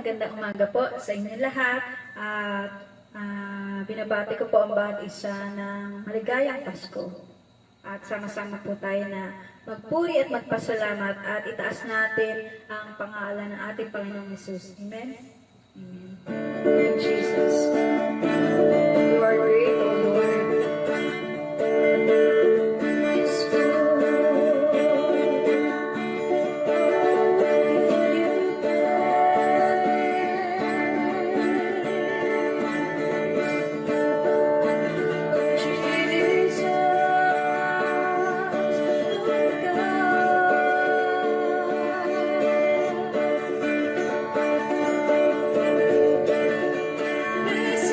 magandang umaga po sa inyo lahat. At binabati ko po ang bawat isa ng maligayang Pasko. At sama-sama po tayo na magpuri at magpasalamat at itaas natin ang pangalan ng ating Panginoong Jesus. Amen? Amen. Thank you, Jesus. You are great, O Lord. This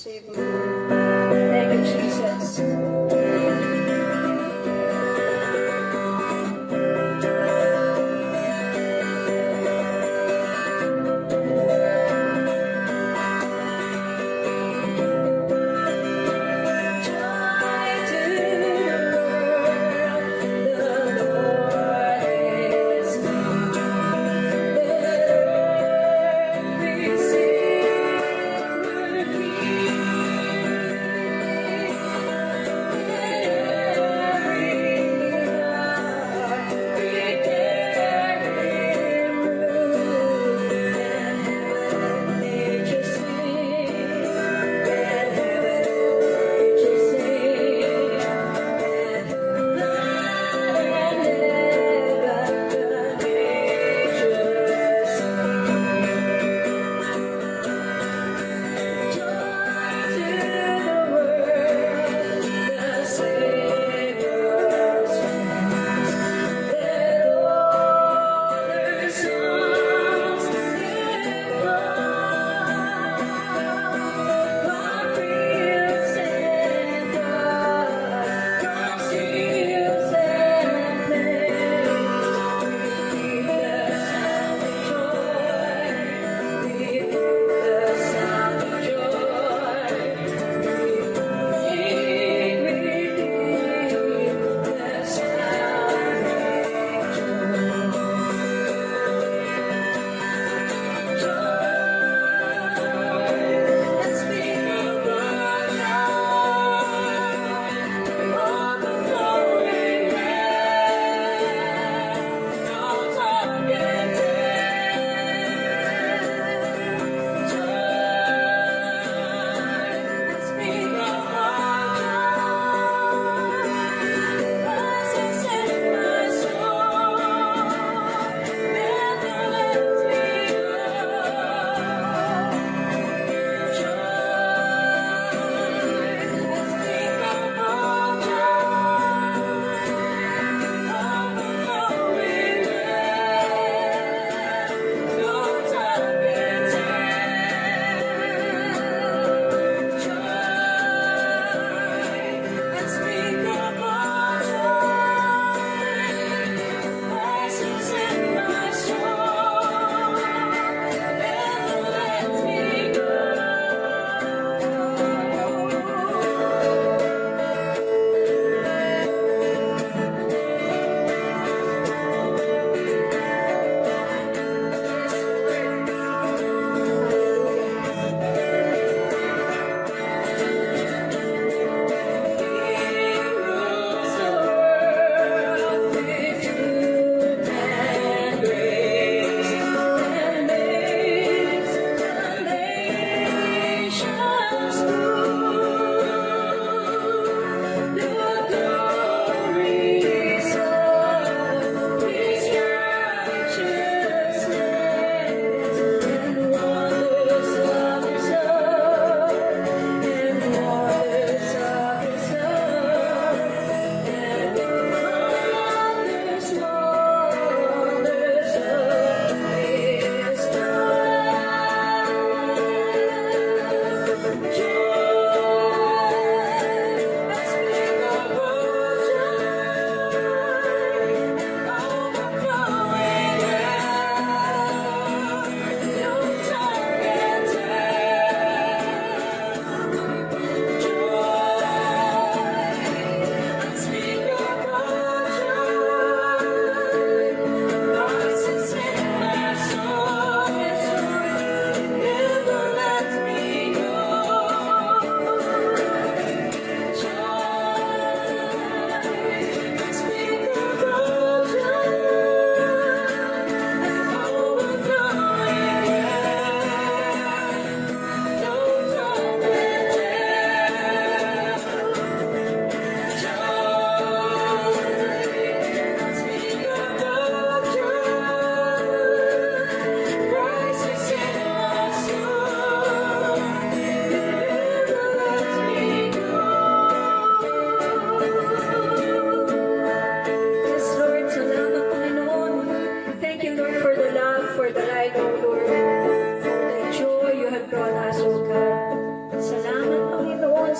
Cebu. Thank you, Jesus. Joy to the world, the Lord is come. Let earth receive the King.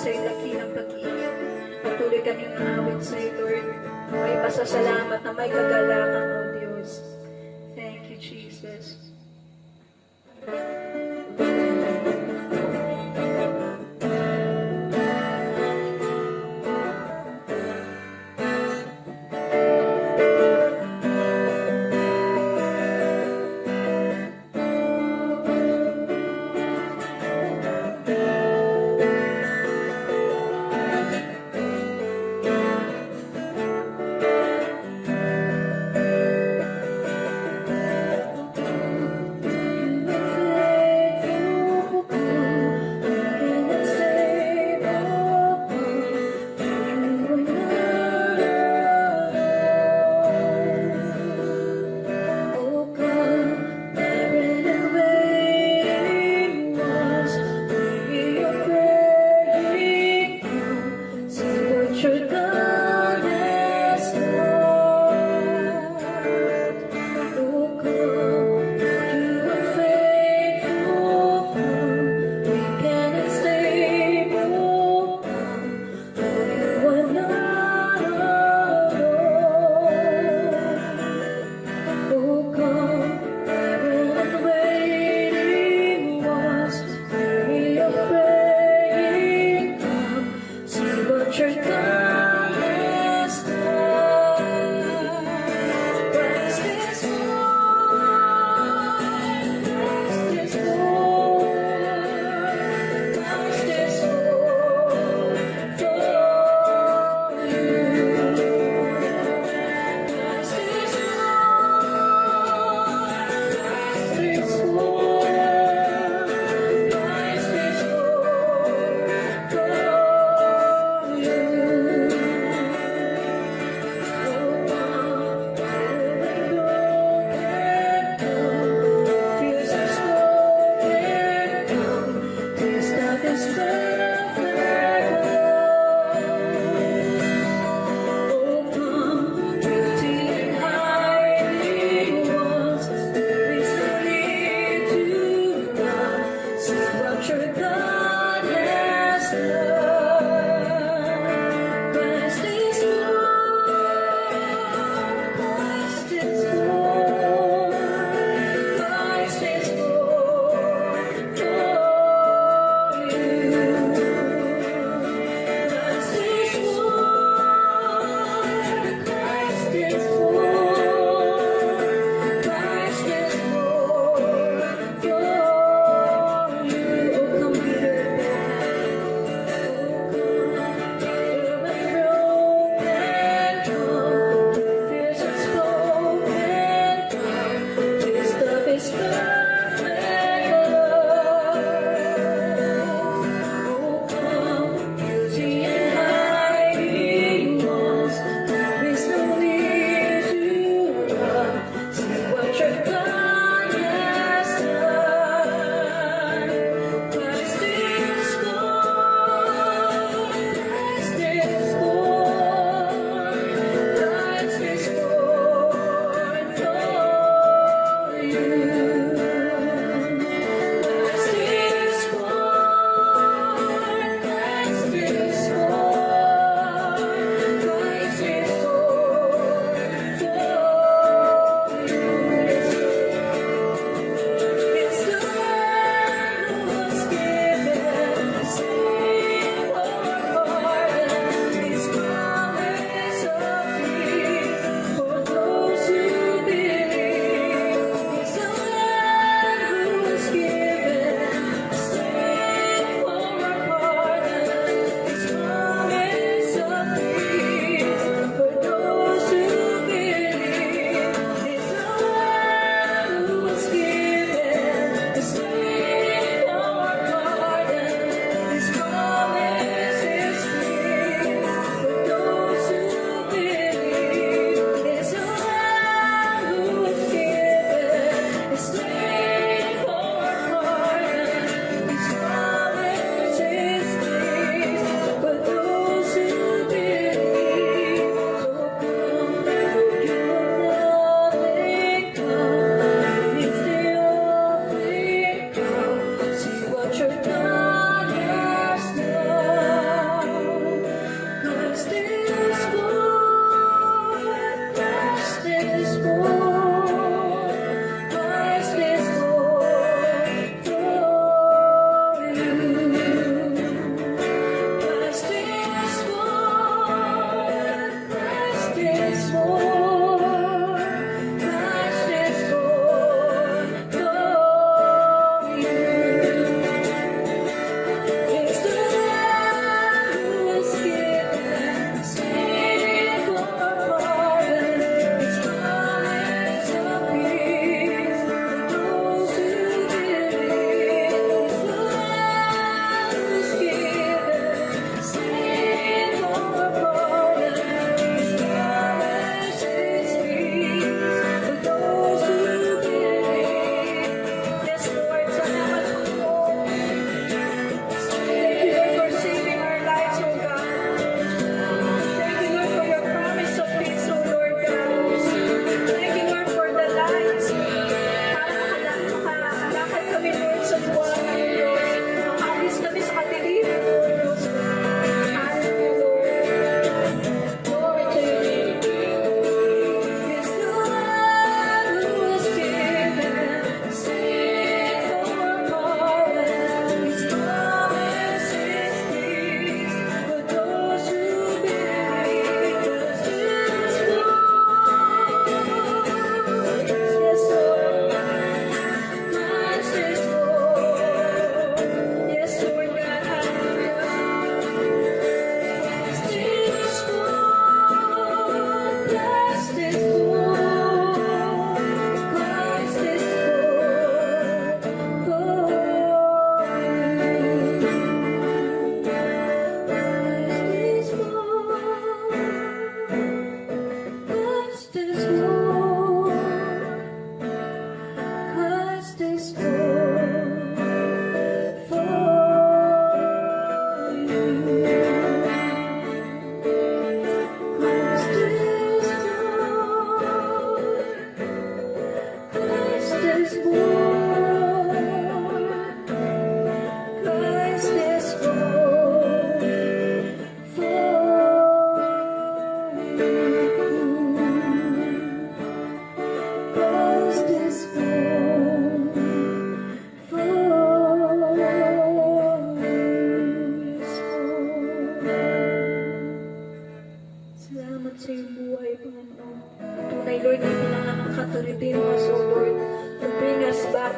sa iyong dakilang pag-ibig. Patuloy kaming aawit sa iyo, Lord. May pasasalamat na may kagalakan, O Diyos. Thank you, Jesus.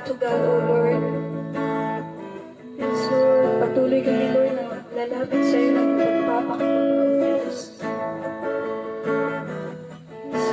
to God, O Lord. Yes, Lord, patuloy kami, Lord, na lalapit sa iyo ng pagpapakababa, O Diyos. Yes,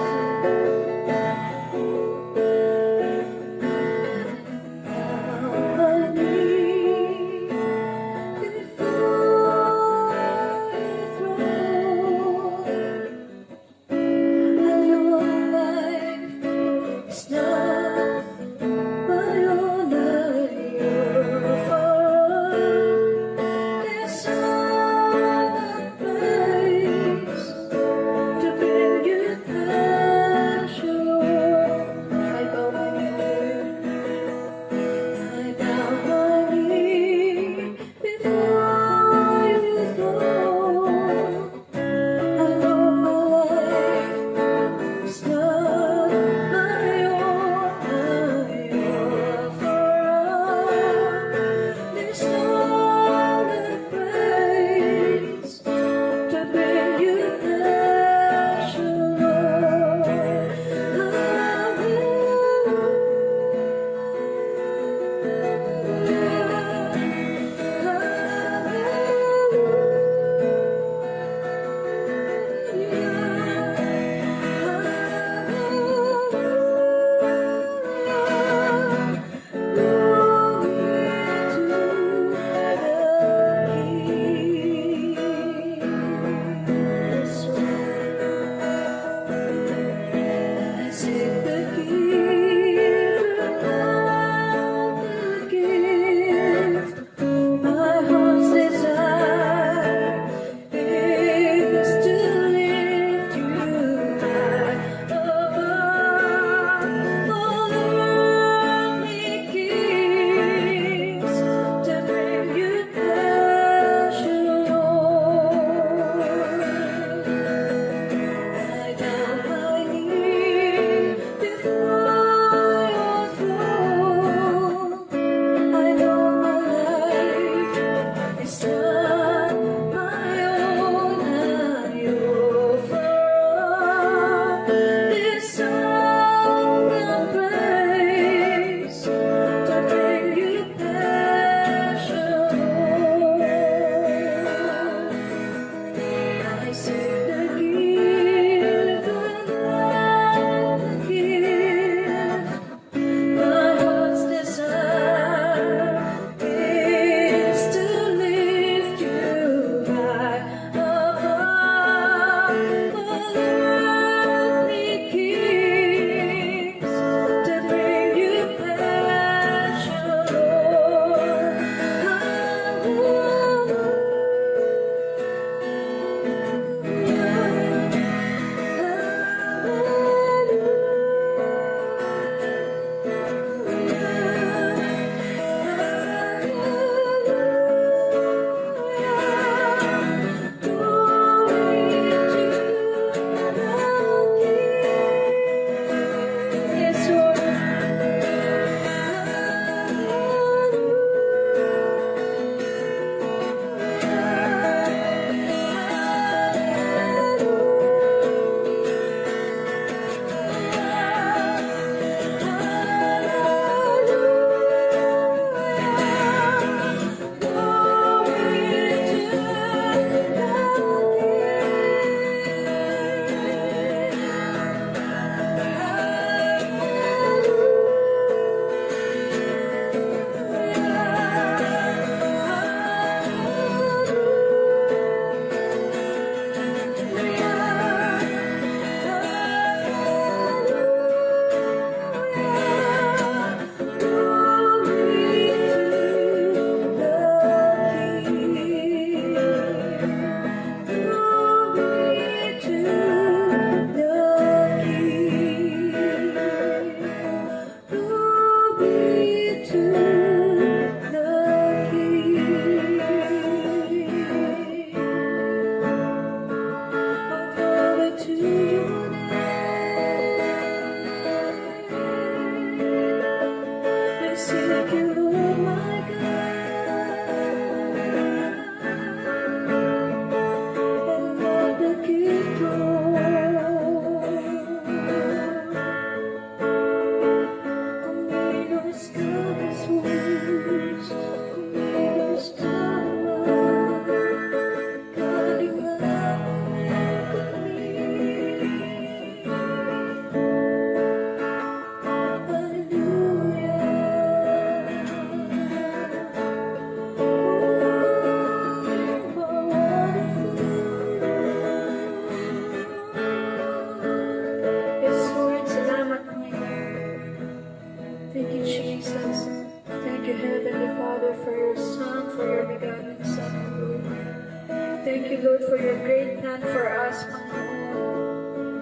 Thank you, Lord, for your great plan for us, Panginoon.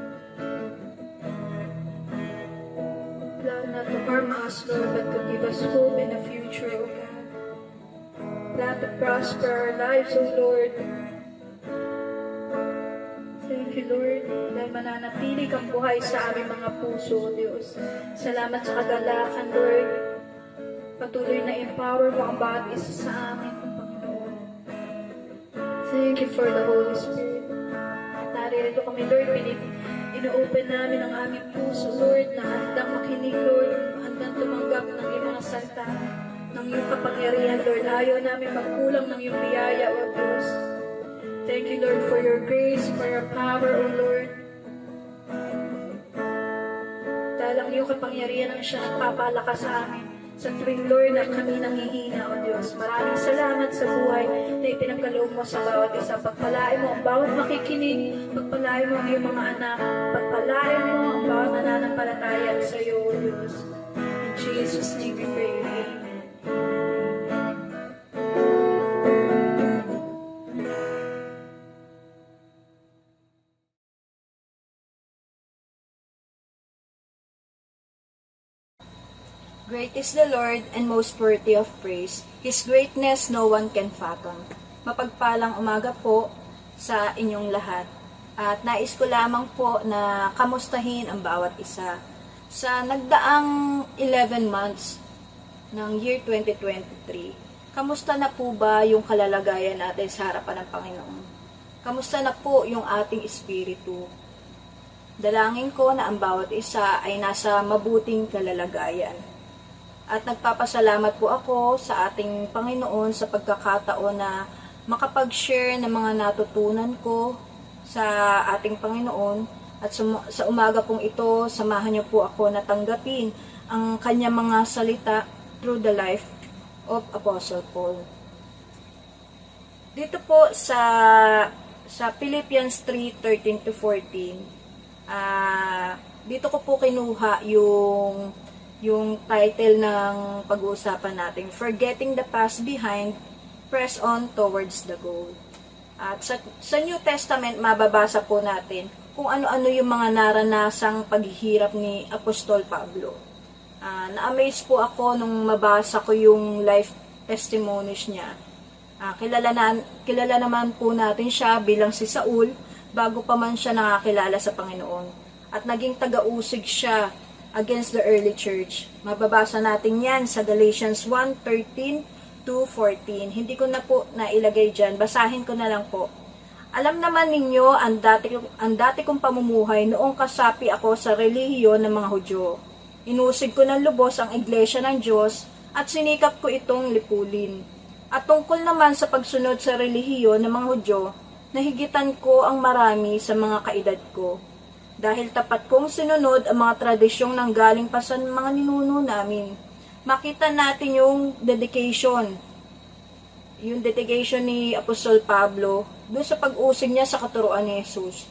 Plan not to harm us, Lord, but to give us hope in the future, O God. Plan to prosper our lives, O Lord. Thank you, Lord, dahil mananatili kang buhay sa aming mga puso, O Diyos. Salamat sa kagalakan, Lord. Patuloy na empower mo ang bawat isa sa amin, Panginoon. Thank you for the Holy Spirit. Naririto kami, Lord, ino-open namin ang aming puso, Lord, na handang makinig, Lord, handang tumanggap ng iyong mga salita, ng iyong kapangyarihan, Lord. Ayaw namin magkulang ng iyong biyaya, O Diyos. Thank you, Lord, for your grace, for your power, O Lord. Dahil ang iyong kapangyarihan ang siya nagpapalakas sa amin sa tuwing, Lord, na kami nanghihina, O Diyos. Maraming salamat sa buhay na ipinagkaloob mo sa bawat isa. Pagpalain mo ang bawat makikinig, pagpalain mo ang iyong mga anak, pagpalain mo ang bawat nananampalataya sa iyo, O Diyos. In Jesus' name we pray. Amen. Great is the Lord and most worthy of praise. His greatness no one can fathom. Mapagpalang umaga po sa inyong lahat. At nais ko lamang po na kamustahin ang bawat isa. Sa nagdaang 11 months ng year 2023, kamusta na po ba yung kalalagayan natin sa harapan ng Panginoon? Kamusta na po yung ating espiritu? Dalangin ko na ang bawat isa ay nasa mabuting kalalagayan. At nagpapasalamat po ako sa ating Panginoon sa pagkakataon na makapag-share ng mga natutunan ko sa ating Panginoon. At sa umaga pong ito, samahan niyo po ako na tanggapin ang kanyang mga salita through the life of Apostle Paul. Dito po sa Philippians 3:13-14, dito ko po kinuha yung title ng pag-uusapan natin, Forgetting the Past Behind, Press On Towards the Goal. At sa New Testament, mababasa po natin kung ano-ano yung mga naranasang paghihirap ni Apostol Pablo. Na-amaze po ako nung mabasa ko yung life testimonies niya. Kilala naman po natin siya bilang si Saul bago pa man siya nakakilala sa Panginoon. At naging taga-usig siya against the early church. Mababasa natin yan sa Galatians 1:13-14. Hindi ko na po nailagay dyan. Basahin ko na lang po. Alam naman ninyo ang dati kong pamumuhay noong kasapi ako sa relihiyon ng mga Hudyo. Inusig ko ng lubos ang iglesia ng Diyos at sinikap ko itong lipulin. At tungkol naman sa pagsunod sa relihiyon ng mga Hudyo, nahigitan ko ang marami sa mga kaedad ko. Dahil tapat kong sinunod ang mga tradisyong nanggaling pa sa mga ninuno namin. Makita natin yung dedication ni Apostol Pablo doon sa pag-usig niya sa katuruan ni Jesus.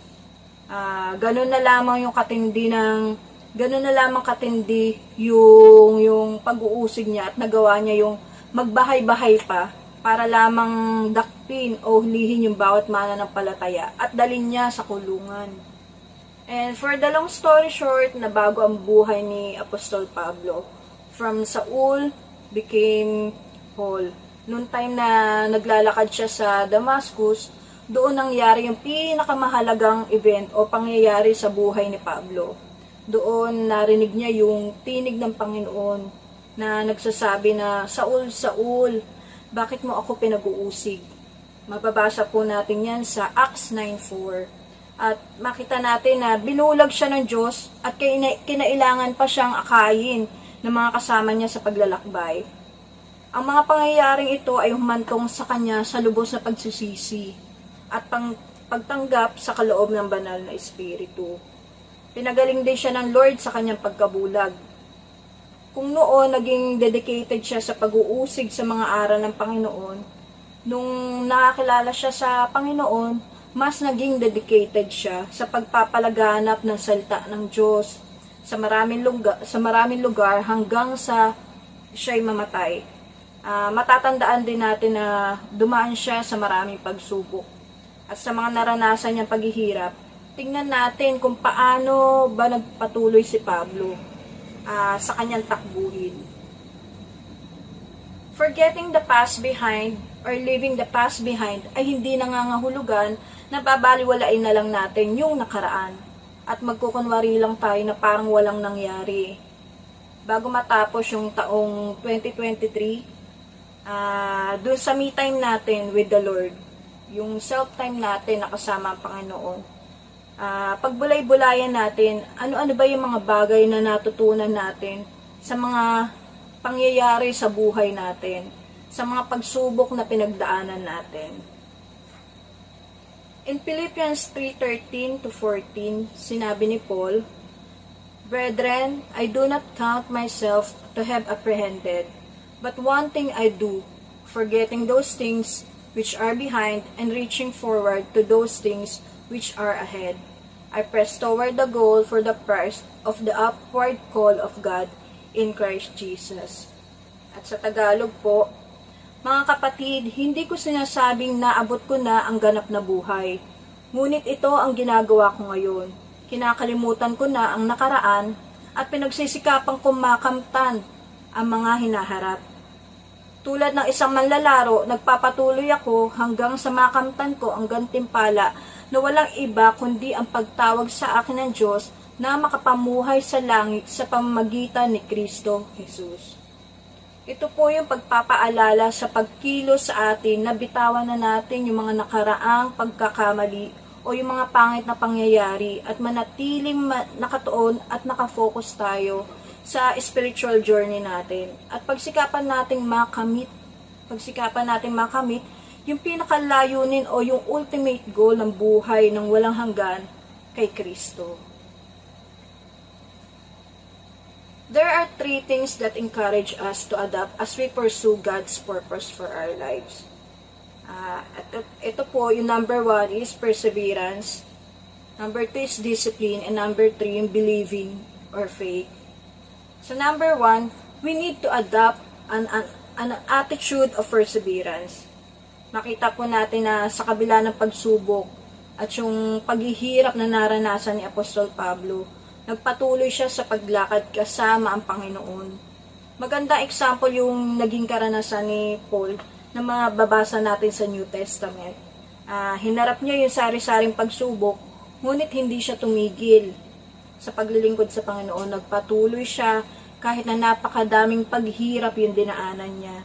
Ganun na lamang katindi yung pag-uusig niya at nagawa niya yung magbahay-bahay pa para lamang dakpin o hulihin yung bawat mananampalataya at dalhin niya sa kulungan. And for the long story short, nabago ang buhay ni Apostol Pablo. From Saul became Paul. Noong time na naglalakad siya sa Damascus, doon nangyari yung pinakamahalagang event o pangyayari sa buhay ni Pablo. Doon narinig niya yung tinig ng Panginoon na nagsasabi na, Saul, Saul, bakit mo ako pinag-uusig? Mababasa po natin yan sa Acts 9:4. At makita natin na binulag siya ng Diyos at kinailangan pa siyang akayin ng mga kasama niya sa paglalakbay. Ang mga pangyayaring ito ay humantong sa kanya sa lubos na pagsisisi at pagtanggap sa kaloob ng banal na Espiritu. Pinagaling din siya ng Lord sa kanyang pagkabulag. Kung noon naging dedicated siya sa pag-uusig sa mga aral ng Panginoon, nung nakakilala siya sa Panginoon, mas naging dedicated siya sa pagpapalaganap ng salita ng Diyos sa maraming lugar hanggang sa siya'y mamatay. Matatandaan din natin na dumaan siya sa maraming pagsubok. at sa mga naranasan niyang paghihirap, tingnan natin kung paano ba nagpatuloy si Pablo sa kanyang takbuhin. Forgetting the past behind or leaving the past behind ay hindi nangangahulugan na babaliwalain na lang natin yung nakaraan at magkukunwari lang tayo na parang walang nangyari. Bago matapos yung taong 2023, doon sa me time natin with the Lord, yung self-time natin na kasama ang Panginoon, pagbulay-bulayan natin, ano-ano ba yung mga bagay na natutunan natin sa mga pangyayari sa buhay natin, sa mga pagsubok na pinagdaanan natin. In Philippians 3:13-14, sinabi ni Paul, "Brethren, I do not count myself to have apprehended, but one thing I do, forgetting those things which are behind and reaching forward to those things which are ahead. I press toward the goal for the prize of the upward call of God in Christ Jesus." At sa Tagalog po, mga kapatid, hindi ko sinasabing naabot ko na ang ganap na buhay. Ngunit ito ang ginagawa ko ngayon. Kinakalimutan ko na ang nakaraan at pinagsisikapang kumakamtan ang mga hinaharap. Tulad ng isang manlalaro, nagpapatuloy ako hanggang sa makamtan ko ang gantimpala na walang iba kundi ang pagtawag sa akin ng Diyos na makapamuhay sa langit sa pamamagitan ni Kristo Jesus. Ito po yung pagpapaalala sa pagkilos sa atin na bitawan na natin yung mga nakaraang pagkakamali o yung mga pangit na pangyayari at manatiling nakatuon at nakafocus tayo sa spiritual journey natin. At pagsikapan nating makamit yung pinakalayunin o yung ultimate goal ng buhay ng walang hanggan kay Kristo. There are 3 things that encourage us to adapt as we pursue God's purpose for our lives. Ito po, yung number 1 is perseverance, number 2 is discipline, and number 3 yung believing or faith. So number 1, we need to adopt an attitude of perseverance. Makita po natin na sa kabila ng pagsubok at yung paghihirap na naranasan ni Apostol Pablo, nagpatuloy siya sa paglakad kasama ang Panginoon. Maganda example yung naging karanasan ni Paul na mababasa natin sa New Testament. Hinarap niya yung sari-saring pagsubok, ngunit hindi siya tumigil sa paglilingkod sa Panginoon. Nagpatuloy siya kahit na napakadaming paghirap yung dinaanan niya.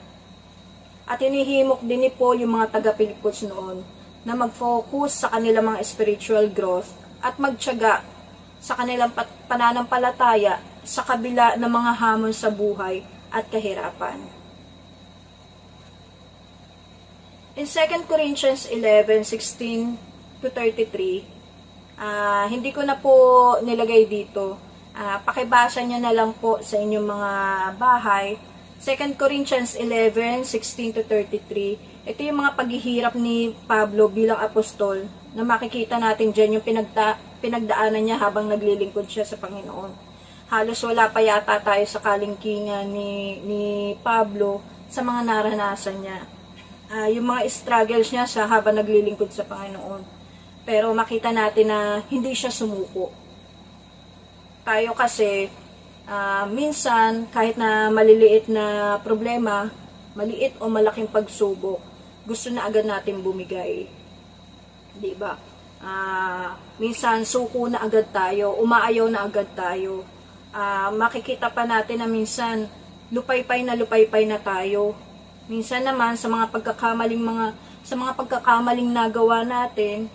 At hinihimok din ni Paul yung mga taga-Pilipos noon na mag-focus sa kanilang mga spiritual growth at magtiyaga sa kanilang pananampalataya sa kabila ng mga hamon sa buhay at kahirapan. In 2 Corinthians 11:16-33, hindi ko na po nilagay dito. Pakibasa niya na lang po sa inyong mga bahay. 2 Corinthians 11:16-33, ito yung mga paghihirap ni Pablo bilang apostol na makikita natin dyan yung pinagdaanan niya habang naglilingkod siya sa Panginoon. Halos wala pa yata tayo sa kalingkingan ni Pablo sa mga naranasan niya. Yung mga struggles niya sa habang naglilingkod sa Panginoon. Pero makita natin na hindi siya sumuko. Tayo kasi, minsan kahit na maliliit na problema, maliit o malaking pagsubok, gusto na agad natin bumigay. Diba? Minsan suko na agad tayo, umaayaw na agad tayo. Makikita pa natin na minsan lupaypay na tayo. Minsan naman sa mga pagkakamaling nagawa natin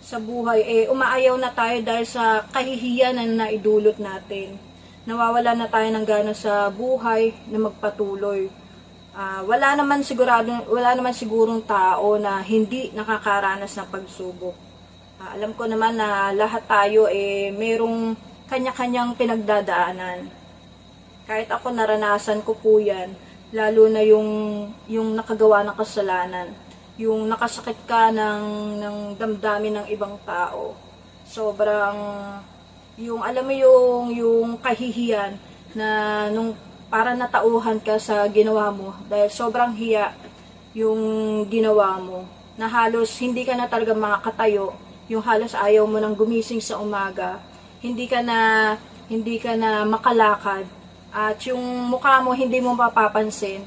sa buhay, umaayaw na tayo dahil sa kahihiyan na naidulot natin. Nawawala na tayo ng gana sa buhay na magpatuloy. Wala naman sigurong tao na hindi nakakaranas ng pagsubok. Alam ko naman na lahat tayo merong kanya-kanyang pinagdadaanan. Kahit ako naranasan ko po yan, lalo na yung nakagawa ng kasalanan, yung nakasakit ka ng damdamin ng ibang tao. Sobrang, alam mo yung kahihiyan na nung para natauhan ka sa ginawa mo dahil sobrang hiya yung ginawa mo. na halos hindi ka na talaga makakatayo, yung halos ayaw mo nang gumising sa umaga, hindi ka na makalakad, at yung mukha mo hindi mo mapapansin,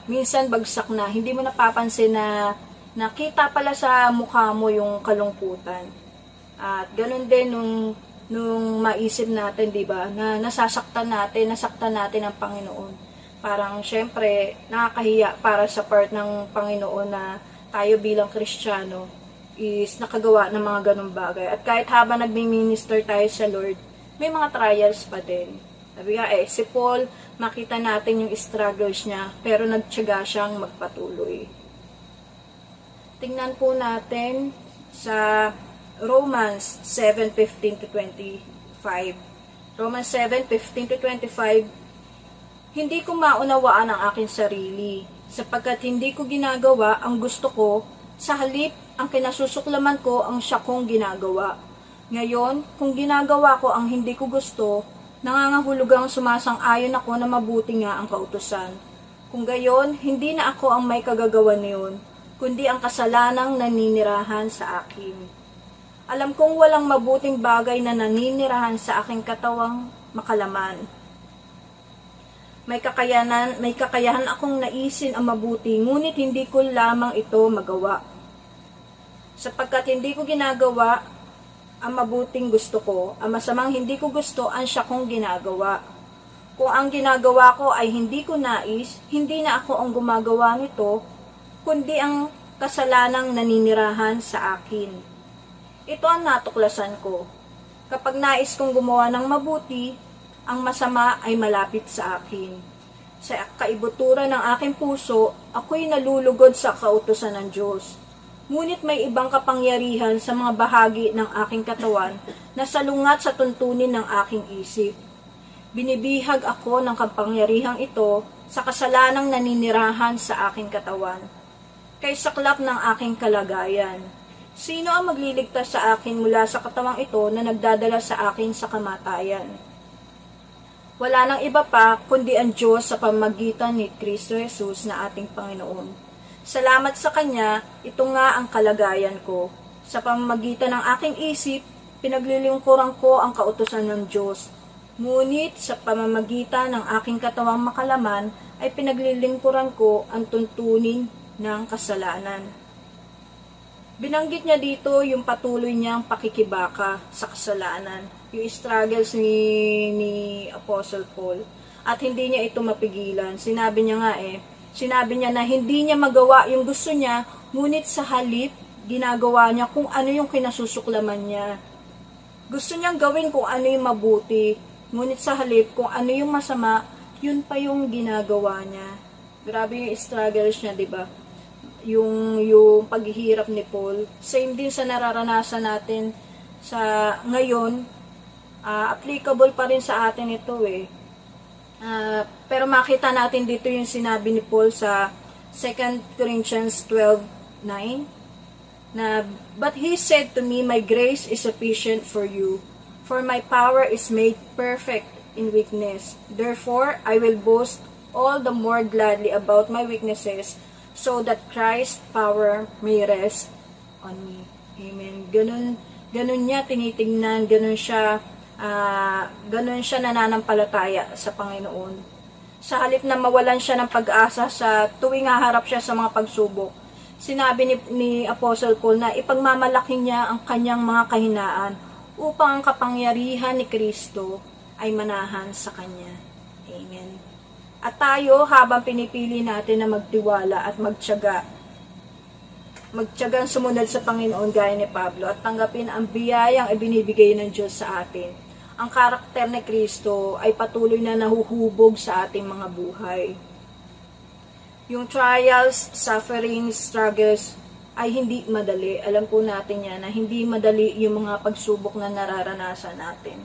minsan bagsak na, hindi mo napapansin na nakita pala sa mukha mo yung kalungkutan. At ganun din nung maisip natin, di ba, na nasaktan natin ang Panginoon. Parang syempre nakakahiya para sa part ng Panginoon na tayo bilang Kristiyano is nakagawa ng mga ganung bagay. At kahit habang nagmi-minister tayo sa Lord, may mga trials pa din. Sabi nga si Paul, makita natin yung struggles niya, pero nagtiyaga siyang magpatuloy. Tingnan po natin sa Romans 7:15 to 25. Romans 7:15 to 25, hindi ko maunawaan ang aking sarili, sapagkat hindi ko ginagawa ang gusto ko, sa halip ang kinasusuklaman ko ang siya kong ginagawa. Ngayon, kung ginagawa ko ang hindi ko gusto, nangangahulugang sumasang-ayon ako na mabuti nga ang kautusan. Kung gayon, hindi na ako ang may kagagawa niyon, kundi ang kasalanang naninirahan sa akin. Alam kong walang mabuting bagay na naninirahan sa aking katawang makalaman. May kakayahan akong naisin ang mabuti, ngunit hindi ko lamang ito magawa. Sapagkat hindi ko ginagawa ang mabuting gusto ko, ang masamang hindi ko gusto ang siya kong ginagawa. Kung ang ginagawa ko ay hindi ko nais, hindi na ako ang gumagawa nito, kundi ang kasalanang naninirahan sa akin. Ito ang natuklasan ko. Kapag nais kong gumawa ng mabuti, ang masama ay malapit sa akin. Sa kaibuturan ng aking puso, ako'y nalulugod sa kautusan ng Diyos. Ngunit may ibang kapangyarihan sa mga bahagi ng aking katawan na salungat sa tuntunin ng aking isip. Binibihag ako ng kapangyarihang ito sa kasalanang naninirahan sa aking katawan. Kay saklap ng aking kalagayan. Sino ang magliligtas sa akin mula sa katawang ito na nagdadala sa akin sa kamatayan? Wala nang iba pa kundi ang Diyos sa pamamagitan ni Kristo Jesus na ating Panginoon. Salamat sa Kanya, ito nga ang kalagayan ko. Sa pamamagitan ng aking isip, pinaglilingkuran ko ang kautusan ng Diyos. Ngunit sa pamamagitan ng aking katawang makalaman, ay pinaglilingkuran ko ang tuntunin ng kasalanan. Binanggit niya dito yung patuloy niyang pakikibaka sa kasalanan, yung struggles ni Apostle Paul, at hindi niya ito mapigilan. Sinabi niya na hindi niya magawa yung gusto niya, ngunit sa halip, ginagawa niya kung ano yung kinasusuklaman niya. Gusto niyang gawin kung ano yung mabuti, ngunit sa halip, kung ano yung masama, yun pa yung ginagawa niya. Grabe yung struggles niya, di ba? Yung paghihirap ni Paul. Same din sa nararanasan natin sa ngayon, applicable pa rin sa atin ito pero makita natin dito yung sinabi ni Paul sa 2 Corinthians 12:9 na, "But he said to me, my grace is sufficient for you, for my power is made perfect in weakness. Therefore, I will boast all the more gladly about my weaknesses, so that Christ's power may rest on me." Amen. Ganun niya tinitingnan, ganun siya nananampalataya sa Panginoon. Sa halip na mawalan siya ng pag-asa sa tuwing haharap siya sa mga pagsubok, sinabi ni Apostle Paul na ipagmamalaki niya ang kanyang mga kahinaan upang ang kapangyarihan ni Kristo ay manahan sa kanya. Amen. At tayo, habang pinipili natin na magtiwala at magtiyagang sumunod sa Panginoon gaya ni Pablo at tanggapin ang biyayang ibinibigay ng Diyos sa atin, ang karakter ni Kristo ay patuloy na nahuhubog sa ating mga buhay. Yung trials, sufferings, struggles ay hindi madali. Alam po natin yan na hindi madali yung mga pagsubok na nararanasan natin.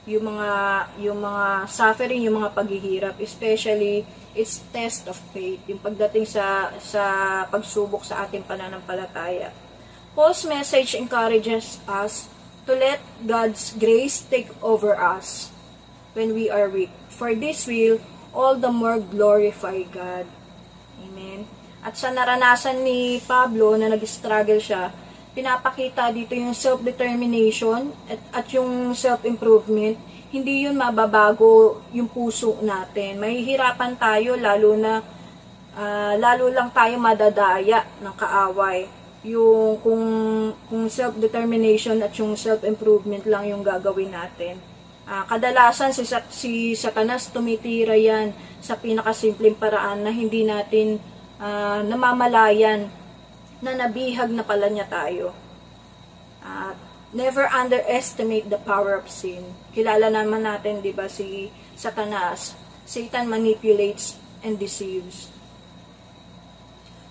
Yung mga suffering, yung mga paghihirap, especially it's test of faith, yung pagdating sa pagsubok sa ating pananampalataya. Paul's message encourages us to let God's grace take over us when we are weak. For this will all the more glorify God. Amen. At sa naranasan ni Pablo na nag-struggle siya, pinapakita dito yung self-determination at yung self-improvement. Hindi yun mababago yung puso natin. Mahihirapan tayo lalo lang tayo madadaya ng kaaway. Yung kung self-determination at yung self-improvement lang yung gagawin natin. Kadalasan si Satanas tumitira yan sa pinakasimpleng paraan na hindi natin namamalayan na nabihag na pala niya tayo. Never underestimate the power of sin. Kilala naman natin, di ba, si Satanas. Satan manipulates and deceives.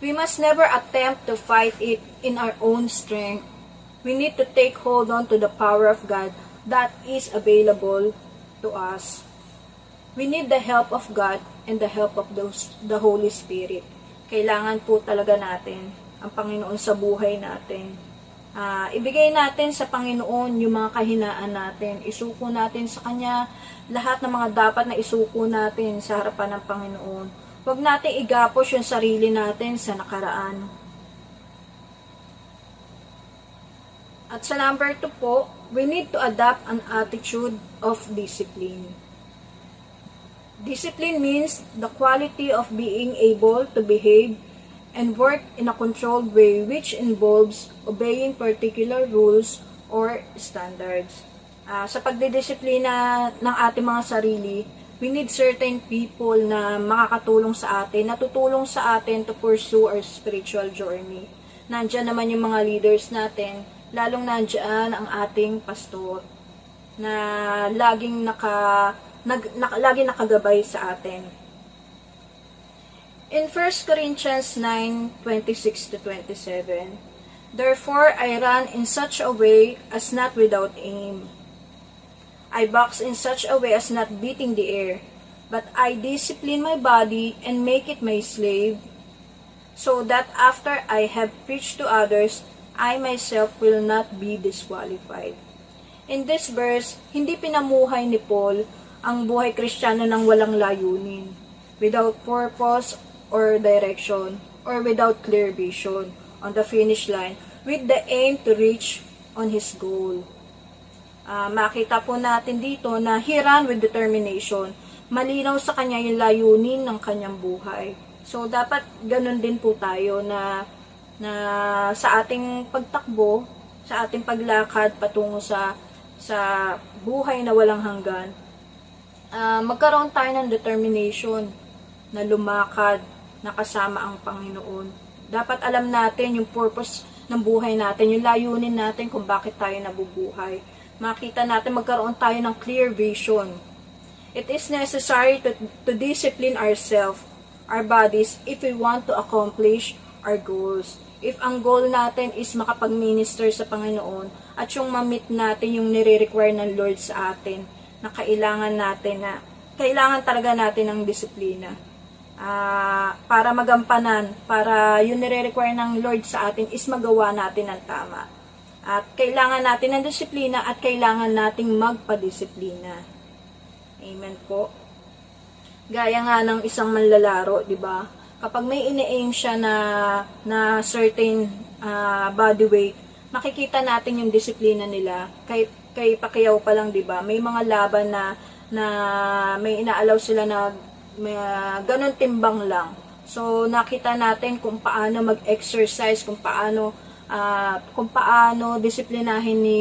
We must never attempt to fight it in our own strength. We need to take hold on to the power of God that is available to us. We need the help of God and the help of the Holy Spirit. Kailangan po talaga natin ang Panginoon sa buhay natin. Ibigay natin sa Panginoon yung mga kahinaan natin. Isuko natin sa Kanya lahat ng mga dapat na isuko natin sa harapan ng Panginoon. Huwag natin igapos yung sarili natin sa nakaraan. At sa number 2 po, we need to adopt an attitude of discipline. Discipline means the quality of being able to behave and work in a controlled way which involves obeying particular rules or standards. Sa pagdidisiplina ng ating mga sarili, we need certain people na makakatulong sa atin, natutulong sa atin to pursue our spiritual journey. Nandiyan naman yung mga leaders natin, lalong nandiyan ang ating pastor na laging nakagabay sa atin. In 1 Corinthians 9:26-27, therefore I run in such a way as not without aim. I box in such a way as not beating the air, but I discipline my body and make it my slave, so that after I have preached to others, I myself will not be disqualified. In this verse, hindi pinamuhay ni Paul ang buhay Kristiyano ng walang layunin, without purpose or direction, or without clear vision on the finish line, with the aim to reach on his goal. Makita po natin dito na he ran with determination. Malinaw sa kanya yung layunin ng kanyang buhay. So, dapat ganun din po tayo na sa ating pagtakbo, sa ating paglakad patungo sa buhay na walang hanggan, magkaroon tayo ng determination na lumakad na kasama ang Panginoon. Dapat alam natin yung purpose ng buhay natin, yung layunin natin kung bakit tayo nabubuhay. Makita natin, magkaroon tayo ng clear vision. It is necessary to discipline ourselves, our bodies, if we want to accomplish our goals. If ang goal natin is makapag-minister sa Panginoon at yung ma-meet natin yung nire-require ng Lord sa atin, na kailangan talaga natin ng disiplina. Para magampanan, para yung nire-require ng Lord sa atin is magawa natin ng tama. At kailangan natin ng disiplina at kailangan nating magpadisiplina. Amen po. Gaya nga ng isang manlalaro, di ba? Kapag may ine-aim siya na certain body weight, makikita natin yung disiplina nila. Kay Pacquiao pa lang, di ba? May mga laban na may inaalaw sila na may, ganun timbang lang. So, nakita natin kung paano mag-exercise, kung paano disiplinahin ni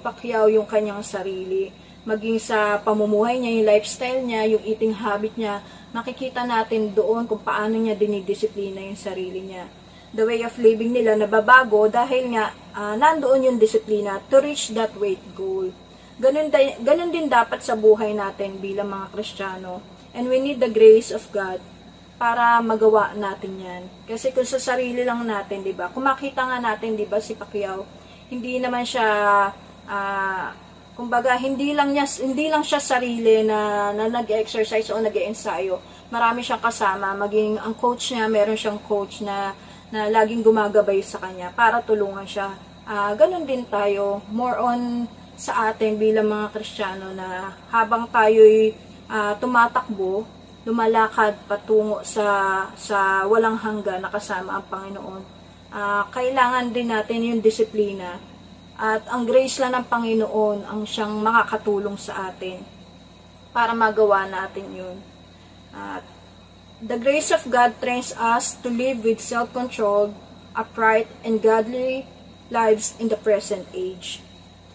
Pacquiao yung kanyang sarili. Maging sa pamumuhay niya, yung lifestyle niya, yung eating habit niya, makikita natin doon kung paano niya dinidisiplina yung sarili niya. The way of living nila nababago dahil nga nandoon yung disiplina to reach that weight goal. Ganun din dapat sa buhay natin bilang mga Kristiyano. And we need the grace of God para magawa natin yan. Kasi kung sa sarili lang natin, di ba? Kung makita nga natin, di ba, si Pacquiao, hindi naman siya, kumbaga, hindi lang siya sarili na nag-exercise o nag-ensayo. Marami siyang kasama, maging ang coach niya, meron siyang coach na laging gumagabay sa kanya para tulungan siya. Ganon din tayo, more on sa atin bilang mga Kristiyano na habang tayo'y tumatakbo, lumalakad patungo sa walang hanggan na kasama ang Panginoon. Kailangan din natin yung disiplina, at ang grace lang ng Panginoon ang siyang makakatulong sa atin para magawa natin yun. At the grace of God trains us to live with self-controlled, upright, and godly lives in the present age.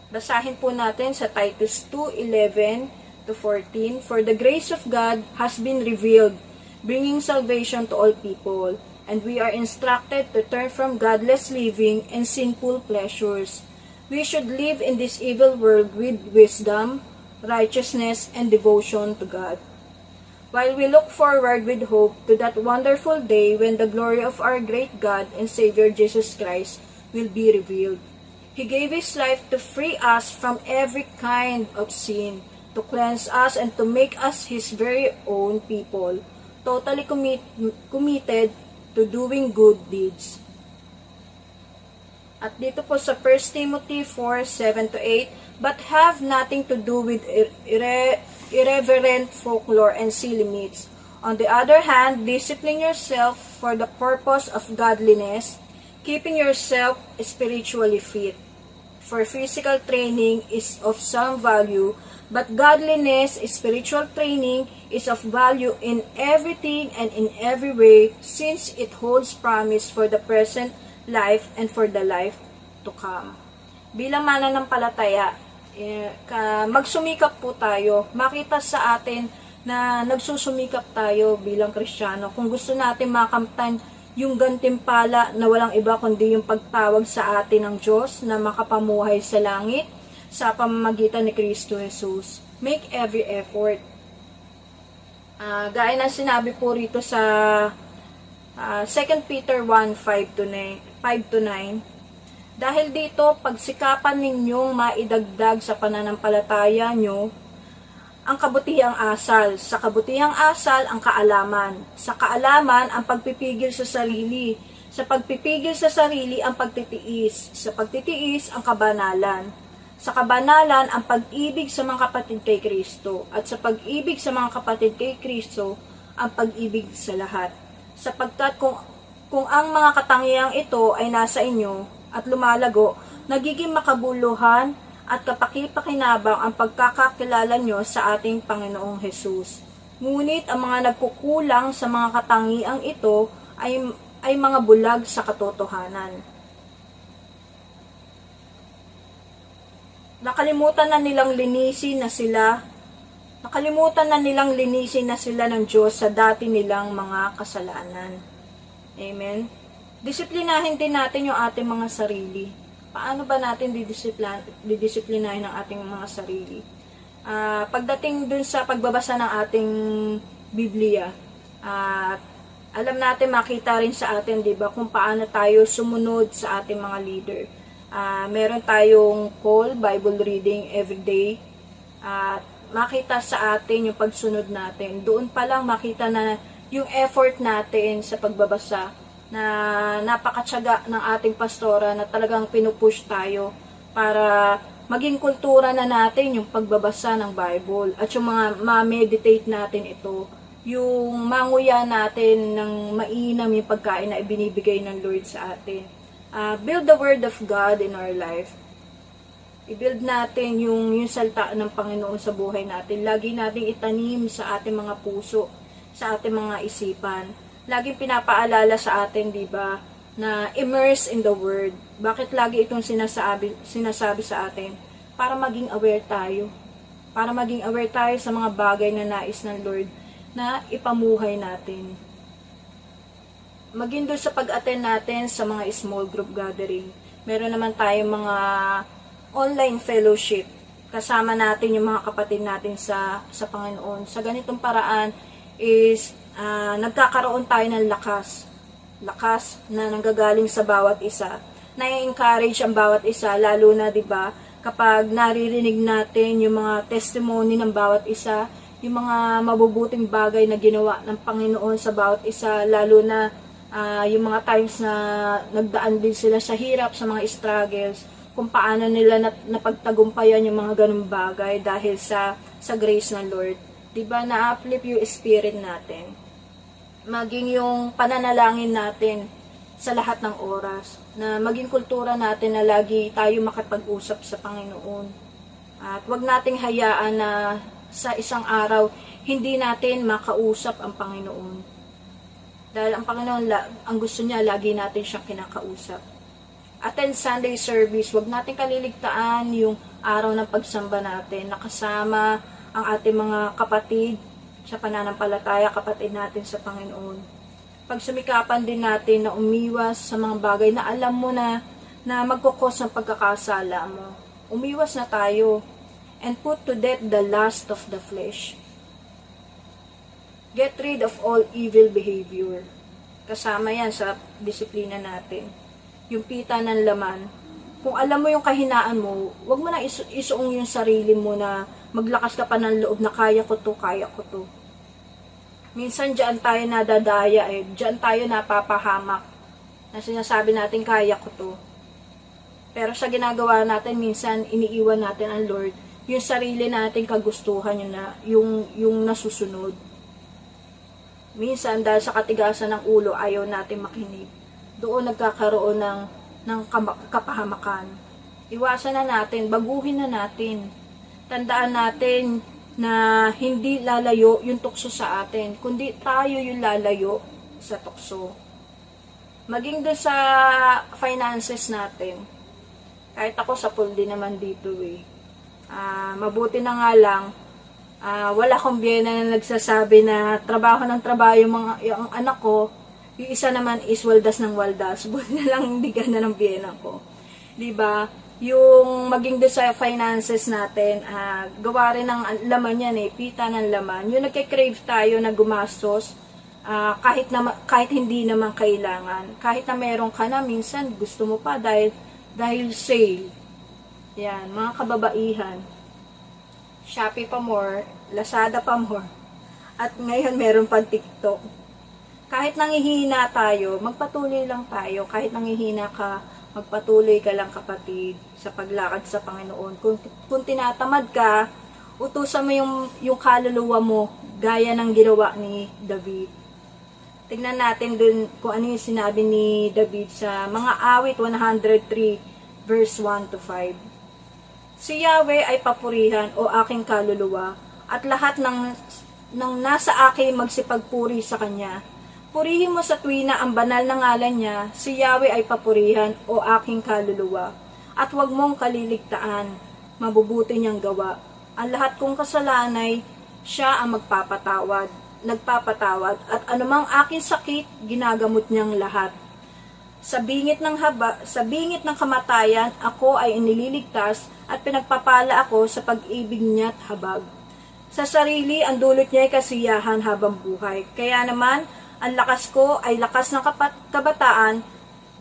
Basahin po natin sa Titus 2:11-14. For the grace of God has been revealed, bringing salvation to all people, and we are instructed to turn from godless living and sinful pleasures. We should live in this evil world with wisdom, righteousness, and devotion to God. While we look forward with hope to that wonderful day when the glory of our great God and Savior Jesus Christ will be revealed. He gave His life to free us from every kind of sin, to cleanse us and to make us His very own people, totally committed to doing good deeds. At dito po sa 1 Timothy 4:7-8, but have nothing to do with irreverent folklore and silly myths. On the other hand, discipline yourself for the purpose of godliness, keeping yourself spiritually fit. For physical training is of some value, but godliness, spiritual training, is of value in everything and in every way, since it holds promise for the present life and for the life to come. Bilang mananampalataya, magsumikap po tayo. Makita sa atin na nagsusumikap tayo bilang Kristiyano. Kung gusto natin makamtan yung gantimpala na walang iba kundi yung pagtawag sa atin ng Diyos na makapamuhay sa langit sa pamamagitan ni Kristo Jesus. Make every effort. Gaya ng sinabi po rito sa 2 Peter 1:5-9, dahil dito, pagsikapan ninyong maidagdag sa pananampalataya nyo ang kabutihang asal. Sa kabutihang asal, ang kaalaman. Sa kaalaman, ang pagpipigil sa sarili. Sa pagpipigil sa sarili, ang pagtitiis. Sa pagtitiis, ang kabanalan. Sa kabanalan, ang pag-ibig sa mga kapatid kay Kristo. At sa pag-ibig sa mga kapatid kay Kristo, ang pag-ibig sa lahat. Sapagkat kung ang mga katangiang ito ay nasa inyo at lumalago, nagiging makabuluhan at kapakipakinabang ang pagkakakilala nyo sa ating Panginoong Hesus. Ngunit ang mga nagkukulang sa mga katangiang ito ay mga bulag sa katotohanan. Nakalimutan na nilang linisin na sila ng Diyos sa dati nilang mga kasalanan. Amen? Disiplinahin din natin yung ating mga sarili. Paano ba natin didisiplinahin ang ating mga sarili? Pagdating dun sa pagbabasa ng ating Biblia, alam natin, makita rin sa atin, di ba, kung paano tayo sumunod sa ating mga leader. Meron tayong call, Bible reading every day. Makita sa atin yung pagsunod natin. Doon pa lang makita na yung effort natin sa pagbabasa, na napakatyaga ng ating pastora na talagang pinupush tayo para maging kultura na natin yung pagbabasa ng Bible at yung mga ma-meditate natin ito, yung manguya natin ng mainam yung pagkain na ibinibigay ng Lord sa atin. Build the Word of God in our life. I-build natin yung salita ng Panginoon sa buhay natin. Lagi nating itanim sa ating mga puso, sa ating mga isipan. Laging pinapaalala sa atin, di ba, na immerse in the Word. Bakit lagi itong sinasabi sa atin? Para maging aware tayo. Para maging aware tayo sa mga bagay na nais ng Lord na ipamuhay natin. Maging doon sa pag-attend natin sa mga small group gathering. Meron naman tayong mga online fellowship. Kasama natin yung mga kapatid natin sa Panginoon. Sa ganitong paraan is nagkakaroon tayo ng lakas na nanggagaling sa bawat isa. Na-encourage ang bawat isa, lalo na, di ba, kapag naririnig natin yung mga testimony ng bawat isa, yung mga mabubuting bagay na ginawa ng Panginoon sa bawat isa, lalo na yung mga times na nagdaan din sila sa hirap, sa mga struggles, kung paano nila napagtagumpayan yung mga ganung bagay dahil sa grace ng Lord. Diba, na-uplift yung spirit natin. Maging yung pananalangin natin sa lahat ng oras. Na maging kultura natin na lagi tayo makapag-usap sa Panginoon. At wag nating hayaan na sa isang araw, hindi natin makausap ang Panginoon. Dahil ang Panginoon, ang gusto niya, lagi natin siyang kinakausap. Attend Sunday service, wag natin kaliligtaan yung araw ng pagsamba natin, nakasama ang ating mga kapatid sa pananampalataya, kapatid natin sa Panginoon. Pagsumikapan din natin na umiwas sa mga bagay na alam mo na magkukos ng pagkakasala mo. Umiwas na tayo and put to death the lust of the flesh. Get rid of all evil behavior. Kasama yan sa disiplina natin. Yung pita ng laman. Kung alam mo yung kahinaan mo, wag mo na isuong yung sarili mo na maglakas ka pa ng loob na kaya ko to, kaya ko to. Minsan dyan tayo nadadaya dyan tayo napapahamak na sinasabi natin kaya ko to. Pero sa ginagawa natin, minsan iniiwan natin ang Lord, yung sarili natin kagustuhan yung nasusunod. Minsan dahil sa katigasan ng ulo, ayaw natin makinig. Doon nagkakaroon ng kapahamakan. Iwasan na natin, baguhin na natin. Tandaan natin na hindi lalayo yung tukso sa atin, kundi tayo yung lalayo sa tukso. Maging doon sa finances natin. Kahit ako sa pool din naman dito mabuti na nga lang, wala akong biyena na nagsasabi na trabaho ng trabaho yung anak ko, yung isa naman is waldas ng waldas. Buti na lang hindi gana ng biyena ko. Diba? Yung maging doon sa finances natin, gawa rin ng laman yan pita ng laman. Yung nagke-crave tayo na gumastos, kahit hindi naman kailangan. Kahit na meron ka na, minsan gusto mo pa dahil sale. Yan, mga kababaihan. Shopee pa more, Lazada pa more. At ngayon meron pang TikTok. Kahit nangihina tayo, magpatuloy lang tayo. Kahit nangihina ka, magpatuloy ka lang kapatid sa paglakad sa Panginoon. Kung tinatamad ka, utusan mo yung kaluluwa mo gaya ng ginawa ni David. Tingnan natin dun kung ano yung sinabi ni David sa mga awit 103 verse 1 to 5. Si Yahweh ay papurihan o aking kaluluwa at lahat ng nasa akin magsipagpuri sa Kanya. Purihin mo sa tuwina ang banal na ngalan niya, si Yahweh ay papurihan o aking kaluluwa. At huwag mong kaliligtaan, mabubuti niyang gawa. Ang lahat kong kasalanay, siya ang nagpapatawad, at anumang aking sakit, ginagamot niyang lahat. Sa bingit ng kamatayan, ako ay iniligtas at pinagpapala ako sa pag-ibig niya at habag. Sa sarili, ang dulot niya ay kasiyahan habang buhay. Kaya naman, ang lakas ko ay lakas ng kabataan,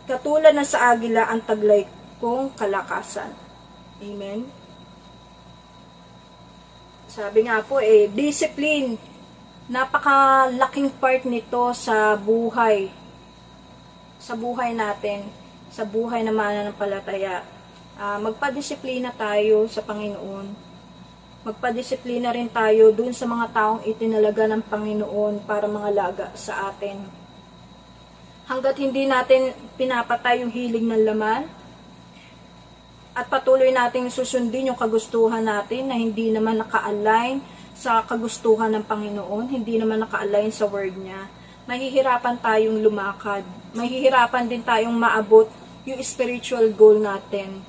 katulad ng sa agila ang taglay kong kalakasan. Amen? Sabi nga po discipline. Napakalaking part nito sa buhay. Sa buhay natin, sa buhay na mananampalataya. Magpadisiplina tayo sa Panginoon. Magpadisiplina rin tayo dun sa mga taong itinalaga ng Panginoon para mga laga sa atin. Hanggat hindi natin pinapatay yung hilig ng laman, at patuloy nating susundin yung kagustuhan natin na hindi naman naka-align sa kagustuhan ng Panginoon, hindi naman naka-align sa word niya, mahihirapan tayong lumakad. Mahihirapan din tayong maabot yung spiritual goal natin.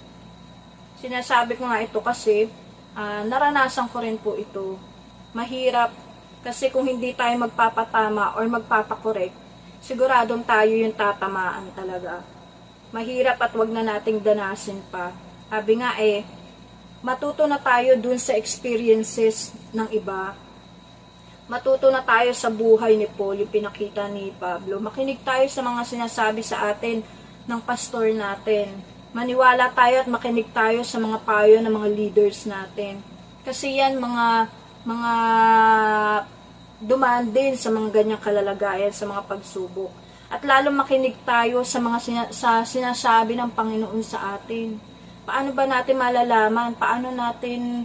Sinasabi ko nga ito kasi, naranasan ko rin po ito. Mahirap kasi kung hindi tayo magpapatama or magpapakorek, siguradong tayo yung tatamaan talaga. Mahirap at wag na nating danasin pa. Sabi nga matuto na tayo dun sa experiences ng iba. Matuto na tayo sa buhay ni Paul, yung pinakita ni Pablo. Makinig tayo sa mga sinasabi sa atin ng pastor natin. Maniwala tayo at makinig tayo sa mga payo ng mga leaders natin. Kasi yan mga dumaan din sa mga ganyang kalalagayan, sa mga pagsubok. At lalo makinig tayo sa mga sinasabi ng Panginoon sa atin. Paano ba natin malalaman? Paano natin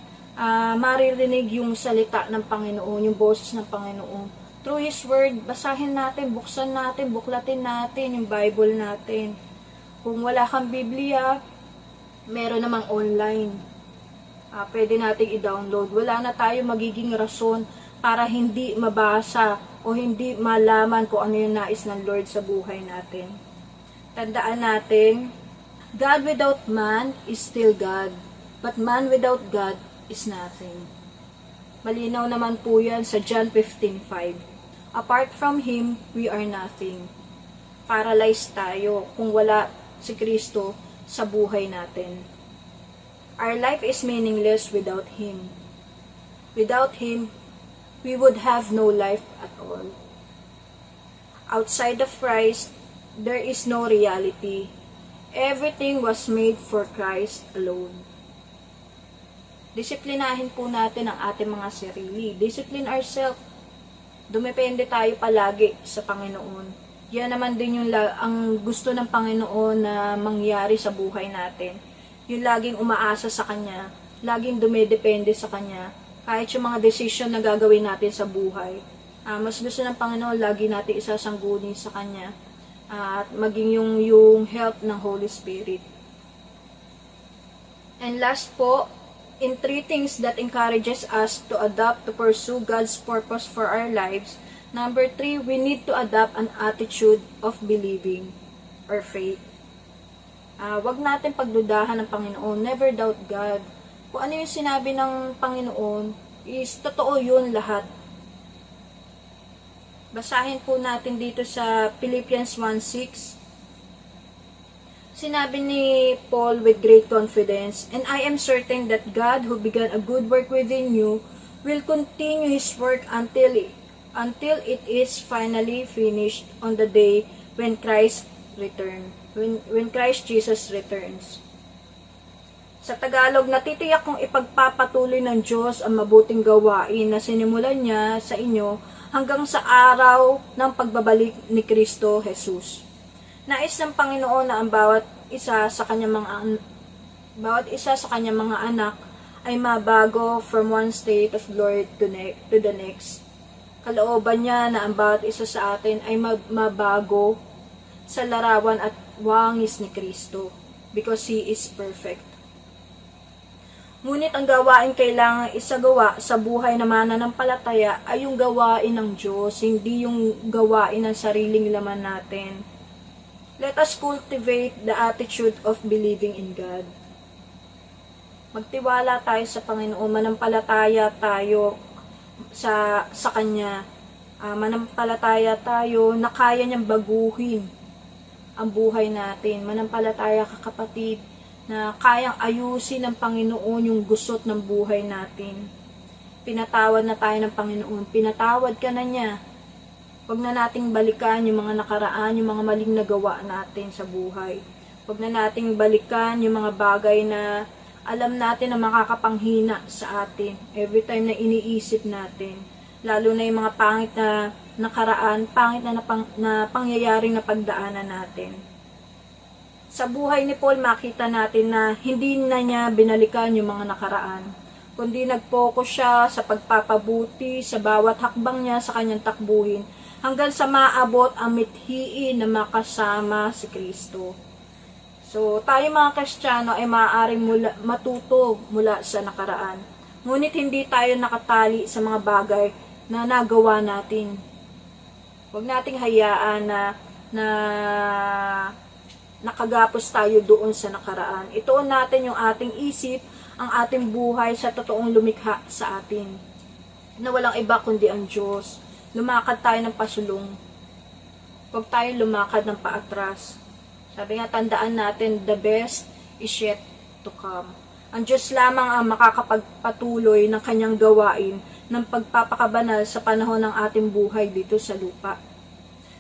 maririnig yung salita ng Panginoon, yung boses ng Panginoon. Through His Word, basahin natin, buksan natin, buklatin natin yung Bible natin. Kung wala kang Biblia, meron namang online. Pwede nating i-download. Wala na tayo magiging rason para hindi mabasa o hindi malaman kung ano yung nais ng Lord sa buhay natin. Tandaan natin, God without man is still God, but man without God is nothing. Malinaw naman po yan sa John 15:5. Apart from Him, we are nothing. Paralyzed tayo kung wala si Kristo sa buhay natin. Our life is meaningless without Him. Without Him, we would have no life at all. Outside of Christ, there is no reality. Everything was made for Christ alone. Disiplinahin po natin ang ating mga sarili. Discipline ourselves. Dumepende tayo palagi sa Panginoon. Yan naman din yung ang gusto ng Panginoon na mangyari sa buhay natin. Yung laging umaasa sa Kanya, laging dumedepende sa Kanya, kahit yung mga desisyon na gagawin natin sa buhay. Mas gusto ng Panginoon, lagi natin isasangguni sa Kanya, at maging yung help ng Holy Spirit. And last po, in 3 things that encourages us to adopt to pursue God's purpose for our lives, number 3, we need to adopt an attitude of believing or faith. Wag natin pagdudahan ng Panginoon. Never doubt God. Kung ano yung sinabi ng Panginoon, is totoo yun lahat. Basahin po natin dito sa Philippians 1:6. Sinabi ni Paul with great confidence, "And I am certain that God who began a good work within you will continue His work until it is finally finished on the day when Christ Jesus returns." Sa Tagalog, natitiyak kong ipagpapatuloy ng Diyos ang mabuting gawain na sinimulan niya sa inyo hanggang sa araw ng pagbabalik ni Kristo Jesus. Nais ng Panginoon na ang bawat isa sa kanyang mga anak ay mabago from one state of glory to the next. Kalooban niya na ang bawat isa sa atin ay mabago sa larawan at wangis ni Kristo because He is perfect. Ngunit ang gawain kailangan isagawa sa buhay na mananampalataya ay yung gawain ng Diyos, hindi yung gawain ng sariling laman natin. Let us cultivate the attitude of believing in God. Magtiwala tayo sa Panginoon, manampalataya tayo sa Kanya. Manampalataya tayo na kaya niyang baguhin ang buhay natin. Manampalataya ka, kapatid, na kayang ayusin ng Panginoon yung gusot ng buhay natin. Pinatawad na tayo ng Panginoon. Pinatawad ka na niya. Huwag na nating balikan yung mga nakaraan, yung mga maling nagawa natin sa buhay. Huwag na nating balikan yung mga bagay na alam natin na makakapanghina sa atin. Every time na iniisip natin. Lalo na yung mga pangit na nakaraan, pangit na pangyayaring na pagdaanan natin. Sa buhay ni Paul, makita natin na hindi na niya binalikan yung mga nakaraan, kundi nag-focus siya sa pagpapabuti sa bawat hakbang niya sa kanyang takbuhin, hanggang sa maabot ang mithiin na makasama si Kristo. So, tayo mga Kristiyano ay maaaring matuto mula sa nakaraan. Ngunit hindi tayo nakatali sa mga bagay na nagawa natin. Huwag nating hayaan na nakagapos tayo doon sa nakaraan. Ituon natin yung ating isip, ang ating buhay sa totoong lumikha sa atin. Na walang iba kundi ang Diyos. Lumakad tayo ng pasulong. Huwag tayo lumakad ng paatras. Sabi nga, tandaan natin, the best is yet to come. Ang Diyos lamang ang makakapagpatuloy ng kanyang gawain ng pagpapakabanal sa panahon ng ating buhay dito sa lupa.